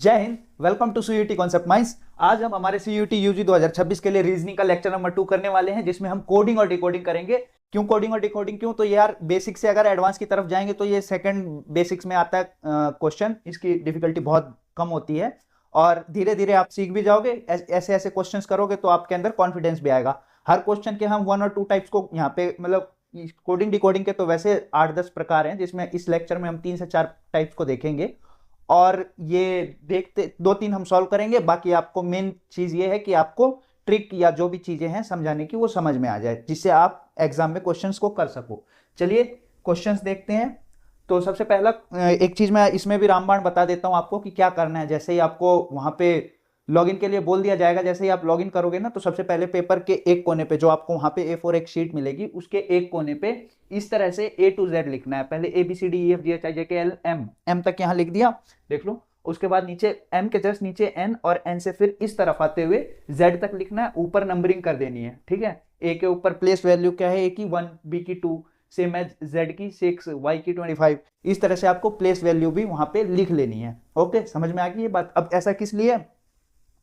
जय हिंद। Welcome to CUT concept minds. आज हम हमारे सीयूटी यूजी 2026 के लिए रीजनिंग का लेक्चर नंबर 2 करने वाले हैं, जिसमें हम कोडिंग और डिकोडिंग करेंगे। क्यों कोडिंग और डिकोडिंग? क्यों तो यार बेसिक से अगर एडवांस की तरफ जाएंगे तो ये सेकंड बेसिक्स में आता है क्वेश्चन। इसकी डिफिकल्टी बहुत कम होती है और धीरे धीरे आप सीख भी जाओगे। ऐसे ऐसे क्वेश्चंस करोगे तो आपके अंदर कॉन्फिडेंस भी आएगा। हर क्वेश्चन के हम 1 और 2 टाइप्स को यहाँ पे मतलब कोडिंग डिकोडिंग के तो वैसे 8-10 प्रकार हैं, जिसमें इस लेक्चर में हम 3 से 4 टाइप्स को देखेंगे और ये देखते 2-3 हम सॉल्व करेंगे। बाकी आपको मेन चीज ये है कि आपको ट्रिक या जो भी चीजें हैं समझाने की वो समझ में आ जाए, जिससे आप एग्जाम में क्वेश्चंस को कर सको। चलिए क्वेश्चंस देखते हैं। तो सबसे पहला एक चीज मैं इसमें भी रामबाण बता देता हूं आपको कि क्या करना है। जैसे ही आपको वहां पे लॉगिन के लिए बोल दिया जाएगा, जैसे ही आप लॉगिन करोगे ना, तो सबसे पहले पेपर के एक कोने पे जो आपको वहां पे A4 एक शीट मिलेगी, उसके एक कोने पे इस तरह से A to Z लिखना है। पहले ABCDEFGHIJKL M तक यहाँ लिख दिया, देख लो। उसके बाद नीचे M के जस्ट नीचे N और N से फिर इस तरफ आते हुए Z तक लिखना है। ऊपर नंबरिंग कर देनी है, ठीक है। A के ऊपर प्लेस वैल्यू क्या है, A की 1, B की 2, सेम एज Z की 6, Y की 25। इस तरह से आपको प्लेस वैल्यू भी वहां पे लिख लेनी है। ओके, समझ में आ गई ये बात? अब ऐसा किस लिए?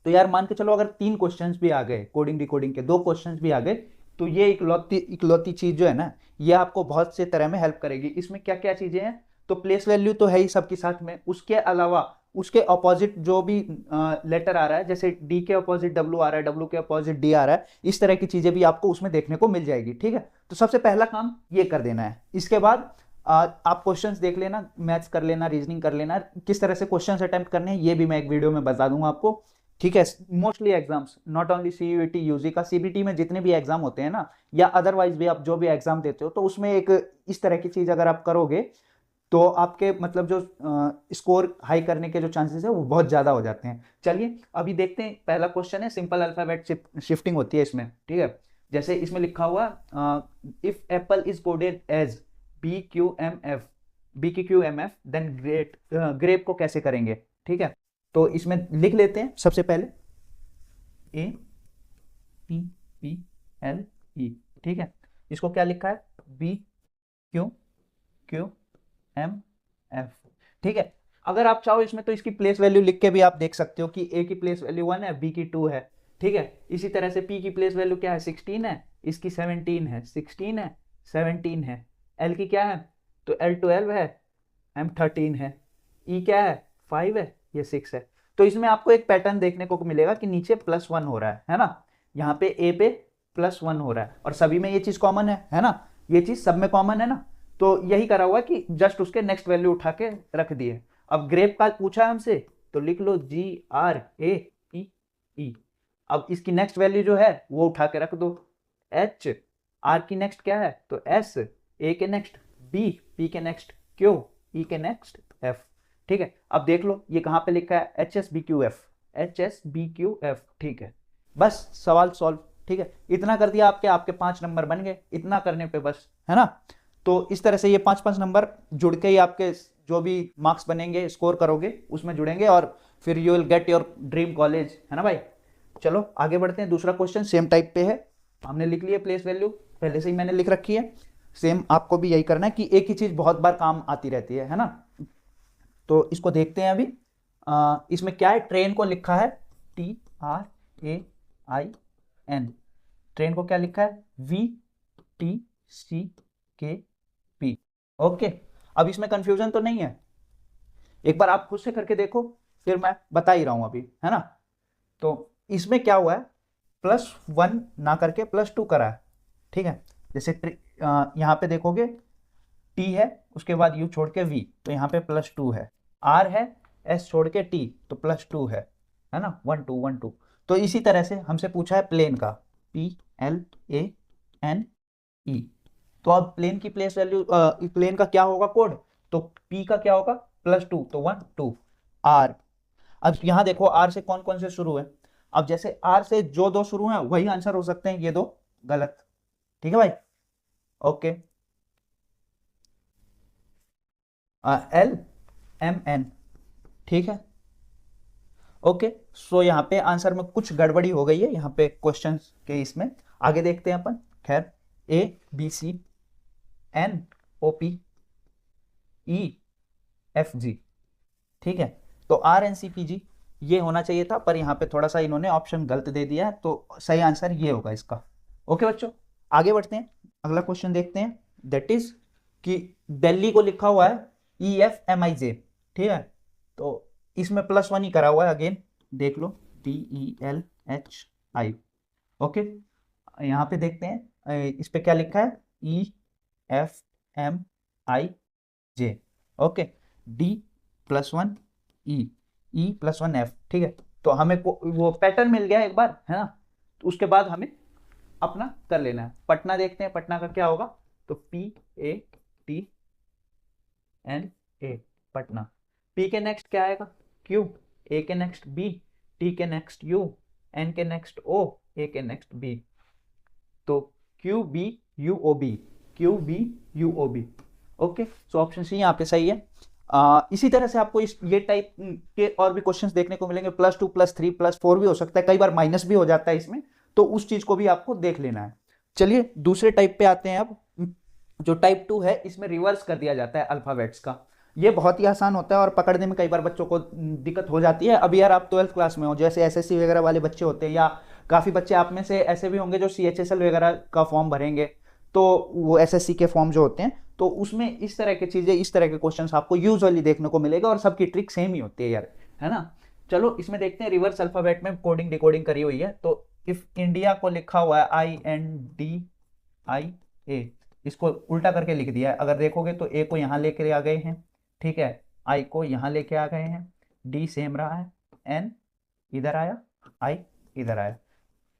तो यार मान के चलो अगर 3 क्वेश्चंस भी आ गए, कोडिंग डिकोडिंग के 2 क्वेश्चंस भी आ गए, तो ये इकलौती इकलौती चीज जो है ना, ये आपको बहुत से तरह में हेल्प करेगी। इसमें क्या क्या चीजें हैं? तो प्लेस वैल्यू तो है ही सबके साथ में, उसके अलावा उसके अपोजिट जो भी लेटर आ रहा है, जैसे डी के अपोजिट डब्ल्यू आ रहा है, डब्ल्यू के अपोजिट डी आ रहा है, इस तरह की चीजें भी आपको उसमें देखने को मिल जाएगी, ठीक है। तो सबसे पहला काम ये कर देना है। इसके बाद आप क्वेश्चंस देख लेना, मैथ्स कर लेना, रीजनिंग कर लेना। किस तरह से क्वेश्चंस अटेम्प्ट करने हैं ये भी मैं एक वीडियो में बता दूंगा आपको, ठीक है। Mostly exams, not only CUET UG का, सीबीटी में जितने भी एग्जाम होते हैं ना, या अदरवाइज भी आप जो भी एग्जाम देते हो, तो उसमें एक इस तरह की चीज अगर आप करोगे तो आपके मतलब जो स्कोर हाई करने के जो चांसेस है वो बहुत ज्यादा हो जाते हैं। चलिए अभी देखते हैं। पहला क्वेश्चन है, सिंपल अल्फाबेट शिफ्टिंग होती है इसमें, ठीक है। जैसे इसमें लिखा हुआ, if apple is coded as BQMF, BQQMF, then grape को कैसे करेंगे, ठीक है। तो इसमें लिख लेते हैं सबसे पहले APPLE, ठीक है। इसको क्या लिखा है? BQQMF, ठीक है। अगर आप चाहो इसमें तो इसकी प्लेस वैल्यू लिख के भी आप देख सकते हो कि A की प्लेस वैल्यू 1 है, B की 2 है, ठीक है। इसी तरह से P की प्लेस वैल्यू क्या है, 16 है, इसकी 17 है, 16 है, 17 है। L की क्या है? तो L 12 है, M 13 है, E क्या है, 5 है, ये 6 है। तो इसमें आपको एक पैटर्न देखने को मिलेगा कि नीचे +1 हो रहा है ना। यहाँ पे A पे +1 हो रहा है और सभी में ये चीज कॉमन है ना। ये चीज सब में कॉमन है ना। तो यही करा हुआ कि जस्ट उसके नेक्स्ट वैल्यू उठा के रख दिए। अब ग्रेप का पूछा है हमसे, तो लिख लो GRAPE। अब इसकी नेक्स्ट वैल्यू जो है वो उठा के रख दो, H। R की नेक्स्ट क्या है, तो S। A के नेक्स्ट B, P के नेक्स्ट Q, E के नेक्स्ट F, ठीक है। अब देख लो ये कहां पे लिखा है, HSBQF, HSBQF, ठीक है। बस सवाल सॉल्व, ठीक है। इतना कर दिया, आपके आपके 5 नंबर बन गए इतना करने पे, बस, है ना। तो इस तरह से ये 5-5 नंबर जुड़ के ही आपके जो भी मार्क्स बनेंगे, स्कोर करोगे उसमें जुड़ेंगे और फिर you will get your dream college, है ना भाई। चलो आगे बढ़ते हैं। दूसरा क्वेश्चन सेम टाइप पे है, हमने लिख लिया प्लेस वैल्यू, पहले से ही मैंने लिख रखी है। सेम आपको भी यही करना है कि एक ही चीज बहुत बार काम आती रहती है ना। तो इसको देखते हैं अभी। इसमें क्या है, ट्रेन को लिखा है TRAIN। ट्रेन को क्या लिखा है, VTCKP, ओके। अब इसमें कंफ्यूजन तो नहीं है? एक बार आप खुद से करके देखो, फिर मैं बता ही रहा हूं अभी, है ना। तो इसमें क्या हुआ है, +1 ना करके +2 करा है, ठीक है। जैसे यहाँ पे देखोगे T है, उसके बाद U छोड़ के V, तो यहाँ पे +2 है। R है, S छोड़ के T, तो +2 है ना, 1 2 1 2। तो इसी तरह से हमसे पूछा है प्लेन का, PLANE। तो अब प्लेन की प्लेस वैल्यू, प्लेन का क्या होगा कोड, तो P का क्या होगा, +2, तो 1 2। R, अब यहां देखो R से कौन कौन से शुरू है। अब जैसे R से जो 2 शुरू हैं वही आंसर हो सकते हैं, ये 2 गलत, ठीक है भाई। ओके, LMN, ठीक है। ओके, सो यहाँ पे आंसर में कुछ गड़बड़ी हो गई है यहाँ पे क्वेश्चन के, इसमें आगे देखते हैं अपन। खैर, ABCNOPEFG, ठीक है। तो RNCPG ये होना चाहिए था, पर यहाँ पे थोड़ा सा इन्होंने ऑप्शन गलत दे दिया है, तो सही आंसर ये होगा इसका। ओके बच्चों, आगे बढ़ते हैं, अगला क्वेश्चन देखते हैं। दैट इज कि दिल्ली को लिखा हुआ है EFMIJ, ठीक है, तो इसमें +1 ही करा हुआ है, अगेन देख लो, DELHI। ओके, यहाँ पे देखते हैं इस पे क्या लिखा है, EFMIJ। ओके, D+1 E+1F, ठीक है। तो हमें वो पैटर्न मिल गया एक बार, है ना, तो उसके बाद हमें अपना कर लेना है। पटना देखते हैं, पटना का क्या होगा, तो PATNA, पटना। P के नेक्स्ट क्या आएगा, Q, A के नेक्स्ट B, T के नेक्स्ट U, N के नेक्स्ट O, A के नेक्स्ट B, तो QBUOB, QBUOB। Okay, so option C यहाँ पे सही है। इसी तरह से आपको ये टाइप के और भी क्वेश्चंस देखने को मिलेंगे, +2 +3 +4 भी हो सकता है, कई बार माइनस भी हो जाता है इसमें, तो उस चीज को भी आपको देख लेना है। चलिए दूसरे टाइप पे आते हैं अब। जो टाइप 2 है, इसमें रिवर्स कर दिया जाता है अल्फाबेट्स का। ये बहुत ही आसान होता है और पकड़ने में कई बार बच्चों को दिक्कत हो जाती है। अभी यार आप 12th क्लास में हो, जैसे SSC वगैरह वाले बच्चे होते हैं, या काफ़ी बच्चे आप में से ऐसे भी होंगे जो CHSL वगैरह का फॉर्म भरेंगे, तो वो SSC के फॉर्म जो होते हैं, तो उसमें इस तरह की चीज़ें, इस तरह के क्वेश्चंस आपको यूजुअली देखने को मिलेगा, और सबकी ट्रिक सेम ही होती है यार, है ना। चलो इसमें देखते हैं, रिवर्स अल्फाबेट में कोडिंग डिकोडिंग करी हुई है। तो इफ इंडिया को लिखा हुआ है INDIA, इसको उल्टा करके लिख दिया है। अगर देखोगे तो A को यहाँ लेके आ गए हैं, ठीक है, I को यहाँ लेके आ गए हैं, D सेम रहा है, N इधर आया, I इधर आया,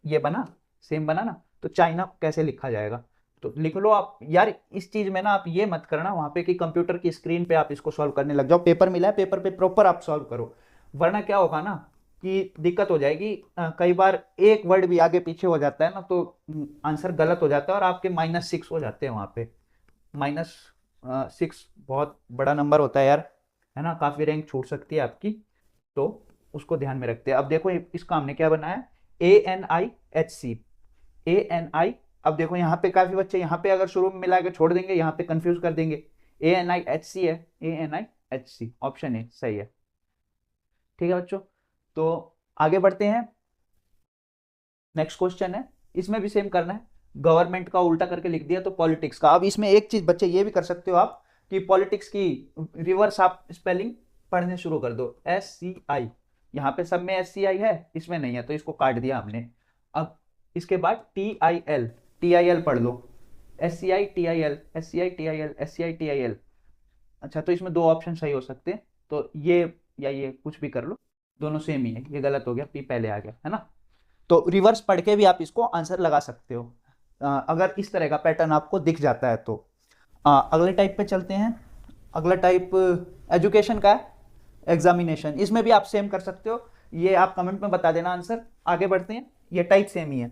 ये बना, सेम बना ना। तो चाइना को कैसे लिखा जाएगा, तो लिख लो आप यार। इस चीज में ना आप ये मत करना वहां पे कि कंप्यूटर की स्क्रीन पे आप इसको सॉल्व करने लग जाओ। पेपर मिला है, पेपर पे प्रॉपर आप सॉल्व करो, वरना क्या होगा ना कि दिक्कत हो जाएगी। कई बार एक वर्ड भी आगे पीछे हो जाता है ना, तो आंसर गलत हो जाता है और आपके -6 हो जाते हैं वहां पे। -6 बहुत बड़ा नंबर होता है यार, है ना, काफी रैंक छूट सकती है आपकी, तो उसको ध्यान में रखते हैं। अब देखो इसका हमने क्या बनाया, ANIHC, ANI। अब देखो यहाँ पे काफी बच्चे यहाँ पे अगर शुरू में मिला के छोड़ देंगे, यहाँ पे कंफ्यूज कर देंगे। ANIHC है, ANIHC, ऑप्शन ए सही है, ठीक है बच्चों। तो आगे बढ़ते हैं, नेक्स्ट क्वेश्चन है, इसमें भी सेम करना है। गवर्नमेंट का उल्टा करके लिख दिया, तो पॉलिटिक्स का। अब इसमें एक चीज बच्चे ये भी कर सकते हो आप कि पॉलिटिक्स की रिवर्स आप स्पेलिंग पढ़ने शुरू कर दो, SCI। यहाँ पे सब में SCI है, इसमें नहीं है, तो इसको काट दिया हमने। अब इसके बाद TIL, TIL पढ़ लो, SCI TIL, SCI TIL, SCI TIL। अच्छा, तो इसमें दो ऑप्शन सही हो सकते हैं, तो ये या ये कुछ भी कर लो, दोनों सेम ही है। ये गलत हो गया, P पहले आ गया, है ना। तो रिवर्स पढ़ के भी आप इसको आंसर लगा सकते हो, अगर इस तरह का पैटर्न आपको दिख जाता है तो। अगले टाइप पे चलते हैं। अगला टाइप एजुकेशन का है, एग्जामिनेशन। इसमें भी आप सेम कर सकते हो, ये आप कमेंट में बता देना आंसर। आगे बढ़ते हैं, ये टाइप सेम ही है।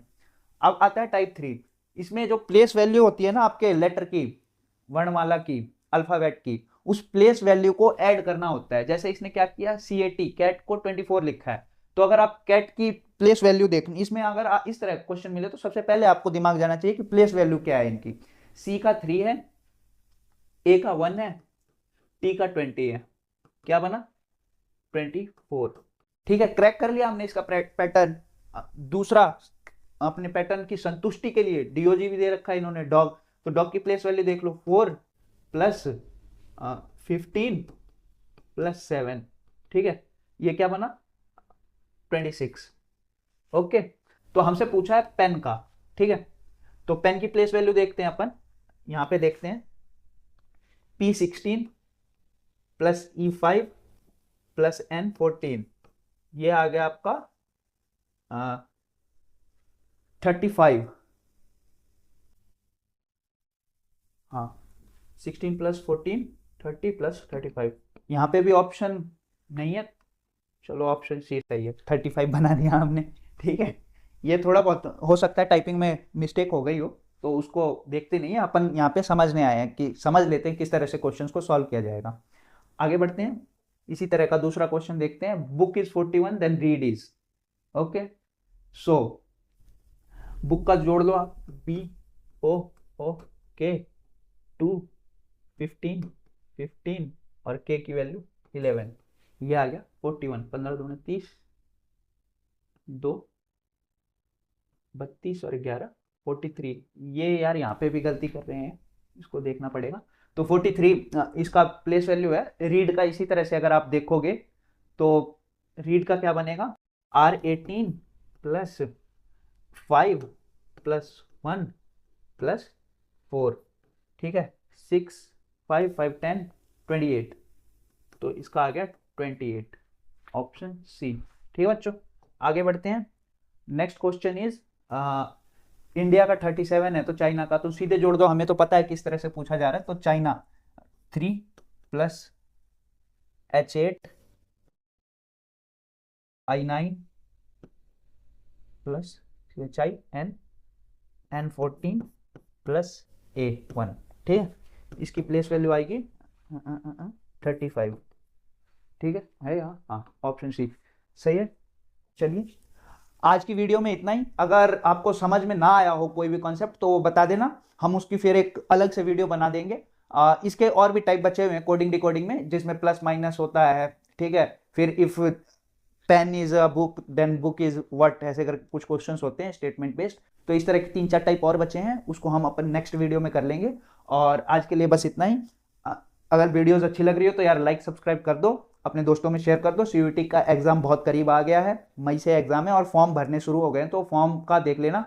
अब आता है टाइप 3। इसमें जो प्लेस वैल्यू होती है ना आपके लेटर की, वर्णमाला की, अल्फाबेट की, उस प्लेस वैल्यू को ऐड करना होता है। जैसे इसने क्या किया, CAT, कैट को 24 लिखा है, तो अगर आप कैट की प्लेस वैल्यू देखनी, इसमें अगर इस तरह क्वेश्चन मिले तो सबसे पहले आपको दिमाग जाना चाहिए कि प्लेस वैल्यू क्या है इनकी। C का 3 है, A का 1 है, T का 20 है, क्या बना 24। ठीक है, क्रैक कर लिया हमने इसका पैटर्न। दूसरा, अपने पैटर्न की संतुष्टि के लिए DOG भी दे रखा है इन्होंने, डॉग। तो डॉग की प्लेस वैल्यू देख लो, 4 + 15 + 7, ठीक है, ये क्या बना 26। ओके, तो हमसे पूछा है पेन का, ठीक है, तो पेन की प्लेस वैल्यू देखते हैं अपन, यहां पे देखते हैं, P16 + E5 + N14, ये आ गया आपका 35। हाँ, 16 + 14 30 + 35। यहाँ पे भी ऑप्शन नहीं है, चलो ऑप्शन सी सही है, 35 बना दिया हमने, ठीक है। ये थोड़ा बहुत हो सकता है टाइपिंग में मिस्टेक हो गई हो, तो उसको देखते नहीं है अपन, यहाँ पे समझने आए हैं कि समझ लेते हैं किस तरह से क्वेश्चंस को सॉल्व किया जाएगा। आगे बढ़ते हैं, इसी तरह का दूसरा क्वेश्चन देखते हैं। Book is 41 then read is, okay. So book का जोड़ लो आप, BOOK 2 15 15 और K की वैल्यू 11। ये आ गया 41, 15 दूनी 30, 2 32 और 11 43। ये यार यहाँ पे भी गलती कर रहे हैं, इसको देखना पड़ेगा। तो 43 इसका प्लेस वैल्यू है। रीड का इसी तरह से अगर आप देखोगे तो रीड का क्या बनेगा, R18 प्लस 5 प्लस 1 प्लस 4, ठीक है, 6 5 5 10 28, तो इसका आ गया 28, ऑप्शन सी। ठीक है बच्चों, आगे बढ़ते हैं। नेक्स्ट क्वेश्चन इज इंडिया का 37 है तो चाइना का, तो सीधे जोड़ दो, हमें तो पता है किस तरह से पूछा जा रहा है। तो China 3 plus H8 I9 plus CHI N14 plus A1, ठीक है। इसकी प्लेस वैल्यू आएगी 35, ठीक है यहाँ, हाँ ऑप्शन सी सही है। चलिए आज की वीडियो में इतना ही। अगर आपको समझ में ना आया हो कोई भी कॉन्सेप्ट तो बता देना, हम उसकी फिर एक अलग से वीडियो बना देंगे। इसके और भी टाइप बचे हुए हैं कोडिंग डिकोडिंग में, जिसमें प्लस माइनस होता है, ठीक है। फिर if pen is a book then book is what, ऐसे कर कुछ क्वेश्चंस होते हैं स्टेटमेंट बेस्ड। तो इस तरह के 3-4 टाइप और बचे हैं, उसको हम अपन नेक्स्ट वीडियो में कर लेंगे। और आज के लिए बस इतना ही। अगर वीडियोस अच्छी लग रही हो तो यार लाइक सब्सक्राइब कर दो, अपने दोस्तों में शेयर कर दो। सीयूईटी का एग्जाम बहुत करीब आ गया है, मई से एग्जाम है और फॉर्म भरने शुरू हो गए हैं, तो फॉर्म का देख लेना।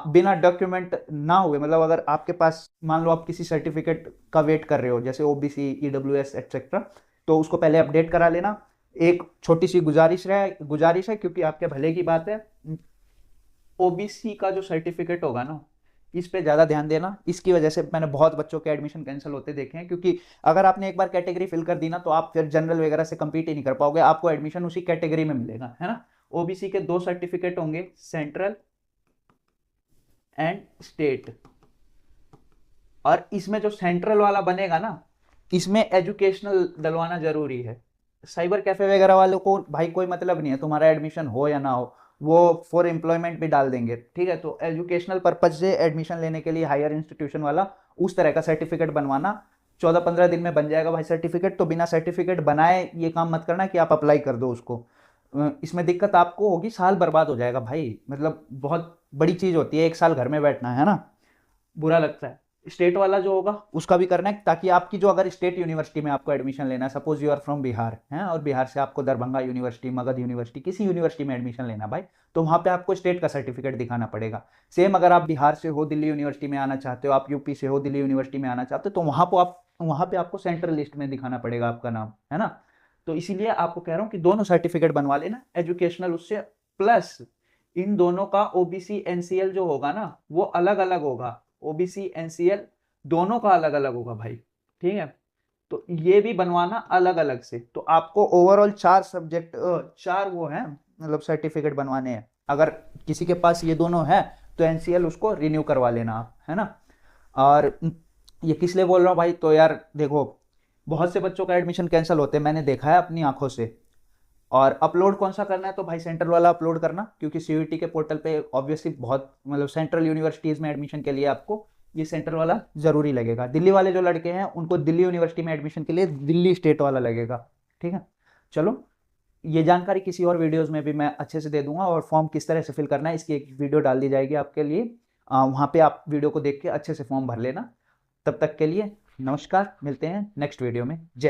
बिना डॉक्यूमेंट ना हुए, मतलब अगर आपके पास मान लो आप किसी सर्टिफिकेट का वेट कर रहे हो जैसे ओबीसी, ईडब्ल्यूएस एटसेट्रा, तो उसको पहले अपडेट करा लेना। एक छोटी सी गुजारिश है क्योंकि आपके भले की बात है, ओबीसी का जो सर्टिफिकेट होगा ना, इस पे ज़्यादा ध्यान देना। इसकी वजह से मैंने बहुत बच्चों के एडमिशन कैंसिल होते देखे हैं, क्योंकि अगर आपने एक बार कैटेगरी फिल कर दी ना तो आप फिर जनरल वगैरह से compete ही नहीं कर पाओगे, आपको एडमिशन उसी कैटेगरी में मिलेगा, है ना। ओबीसी के 2 सर्टिफिकेट होंगे, सेंट्रल एंड स्टेट। और इसमें जो सेंट्रल वाला बनेगा ना, इसमें एजुकेशनल डलवाना जरूरी है। साइबर कैफे वगैरह वालों को भाई कोई मतलब नहीं है तुम्हारा एडमिशन हो या ना हो, वो फॉर एम्प्लॉयमेंट भी डाल देंगे, ठीक है। तो एजुकेशनल पर्पज से एडमिशन लेने के लिए हायर इंस्टीट्यूशन वाला उस तरह का सर्टिफिकेट बनवाना। 14-15 दिन में बन जाएगा भाई सर्टिफिकेट, तो बिना सर्टिफिकेट बनाए ये काम मत करना कि आप अप्लाई कर दो उसको। इसमें दिक्कत आपको होगी, साल बर्बाद हो जाएगा भाई, मतलब बहुत बड़ी चीज़ होती है 1 साल घर में बैठना, है ना, बुरा लगता है। स्टेट वाला जो होगा उसका भी करना है, ताकि आपकी जो अगर स्टेट यूनिवर्सिटी में आपको एडमिशन लेना है, suppose you are from Bihar है और बिहार से आपको दरभंगा यूनिवर्सिटी, मगध यूनिवर्सिटी, किसी यूनिवर्सिटी में एडमिशन लेना भाई, तो वहाँ पे आपको स्टेट का सर्टिफिकेट दिखाना पड़ेगा। सेम अगर आप बिहार से हो दिल्ली यूनिवर्सिटी में आना चाहते हो, आप यूपी से हो दिल्ली यूनिवर्सिटी में आना चाहते हो, तो वहाँ पे आपको सेंट्रल लिस्ट में दिखाना पड़ेगा आपका नाम, है ना। तो इसीलिए आपको कह रहा हूँ कि दोनों सर्टिफिकेट बनवा लेना, एजुकेशनल उससे, प्लस इन दोनों का ओबीसी एनसीएल जो होगा ना वो अलग अलग होगा, ओबीसी एनसीएल दोनों का अलग अलग होगा भाई, ठीक है। तो ये भी बनवाना अलग अलग से। तो आपको ओवरऑल 4 सब्जेक्ट, 4 वो हैं, मतलब सर्टिफिकेट बनवाने हैं। अगर किसी के पास ये दोनों है तो एनसीएल उसको रिन्यू करवा लेना आप, है ना। और ये किस लिए बोल रहा हूँ भाई, तो यार देखो बहुत से बच्चों का एडमिशन कैंसिल होते हैं, मैंने देखा है अपनी आंखों से। और अपलोड कौन सा करना है, तो भाई सेंट्रल वाला अपलोड करना, क्योंकि सीयूईटी के पोर्टल पे ऑब्वियसली बहुत, मतलब सेंट्रल यूनिवर्सिटीज में एडमिशन के लिए आपको ये सेंट्रल वाला जरूरी लगेगा। दिल्ली वाले जो लड़के हैं उनको दिल्ली यूनिवर्सिटी में एडमिशन के लिए दिल्ली स्टेट वाला लगेगा, ठीक है। चलो ये जानकारी किसी और वीडियोस में भी मैं अच्छे से दे दूंगा, और फॉर्म किस तरह से फिल करना है इसकी एक वीडियो डाल दी जाएगी आपके लिए, वहाँ पे आप वीडियो को देख के अच्छे से फॉर्म भर लेना। तब तक के लिए नमस्कार, मिलते हैं नेक्स्ट वीडियो में। जय